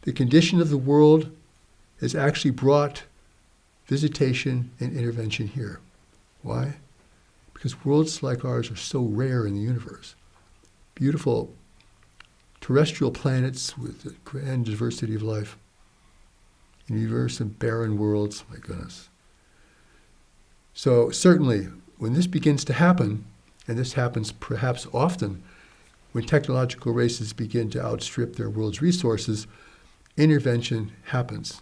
The condition of the world has actually brought visitation and intervention here. Why? Because worlds like ours are so rare in the universe. Beautiful terrestrial planets with a grand diversity of life. An universe of barren worlds, my goodness. So certainly, when this begins to happen, and this happens perhaps often, when technological races begin to outstrip their world's resources, intervention happens.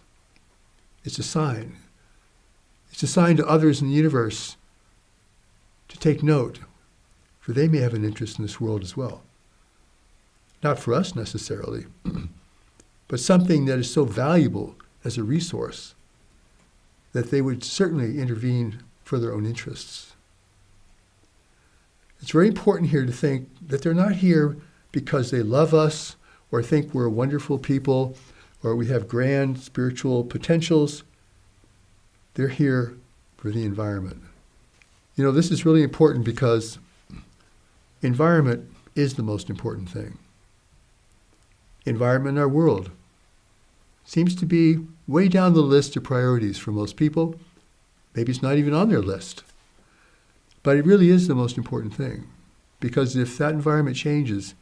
It's a sign. It's a sign to others in the universe to take note, for they may have an interest in this world as well. Not for us necessarily, but something that is so valuable as a resource that they would certainly intervene for their own interests. It's very important here to think that they're not here because they love us or think we're wonderful people or we have grand spiritual potentials. They're here for the environment. You know, this is really important because environment is the most important thing. Environment in our world seems to be way down the list of priorities for most people. Maybe it's not even on their list. But it really is the most important thing, because if that environment changes,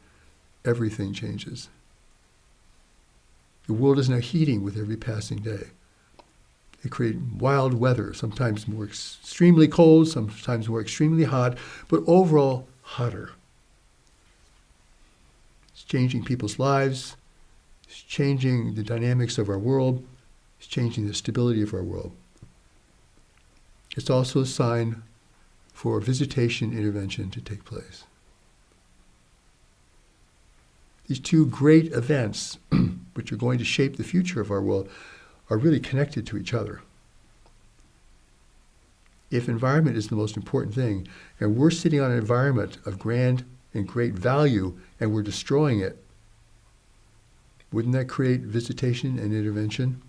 everything changes. The world is now heating with every passing day. It creates wild weather, sometimes more extremely cold, sometimes more extremely hot, but overall hotter. It's changing people's lives. It's changing the dynamics of our world. It's changing the stability of our world. It's also a sign for visitation intervention to take place. These two great events, which are going to shape the future of our world, are really connected to each other. If environment is the most important thing, and we're sitting on an environment of grand and great value, and we're destroying it, wouldn't that create visitation and intervention?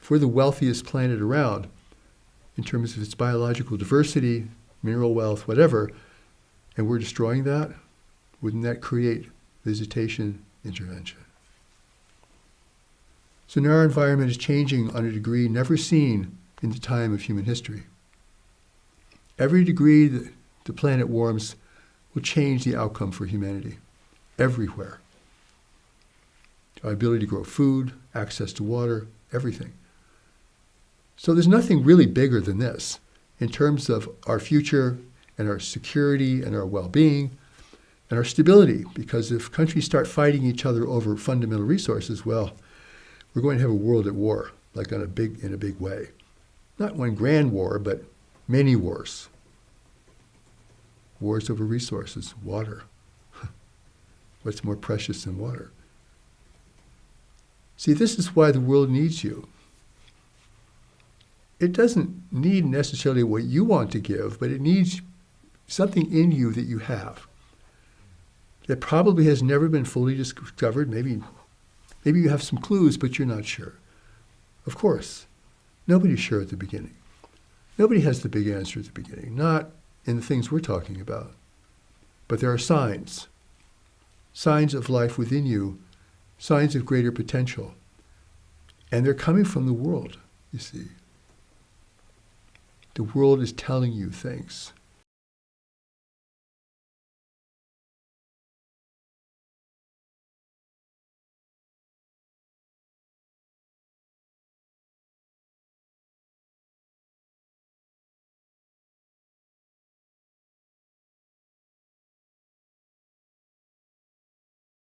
If we're the wealthiest planet around, in terms of its biological diversity, mineral wealth, whatever, and we're destroying that, wouldn't that create visitation, intervention? So now our environment is changing on a degree never seen in the time of human history. Every degree that the planet warms will change the outcome for humanity, everywhere. Our ability to grow food, access to water, everything. So there's nothing really bigger than this in terms of our future and our security and our well-being and our stability, because if countries start fighting each other over fundamental resources, well, we're going to have a world at war, like in a big way. Not one grand war, but many wars. Wars over resources, water. What's more precious than water? See, this is why the world needs you. It doesn't need necessarily what you want to give, but it needs something in you that you have that probably has never been fully discovered. Maybe you have some clues, but you're not sure. Of course, nobody's sure at the beginning. Nobody has the big answer at the beginning, not in the things we're talking about. But there are signs of life within you, signs of greater potential. And they're coming from the world, you see. The world is telling you things.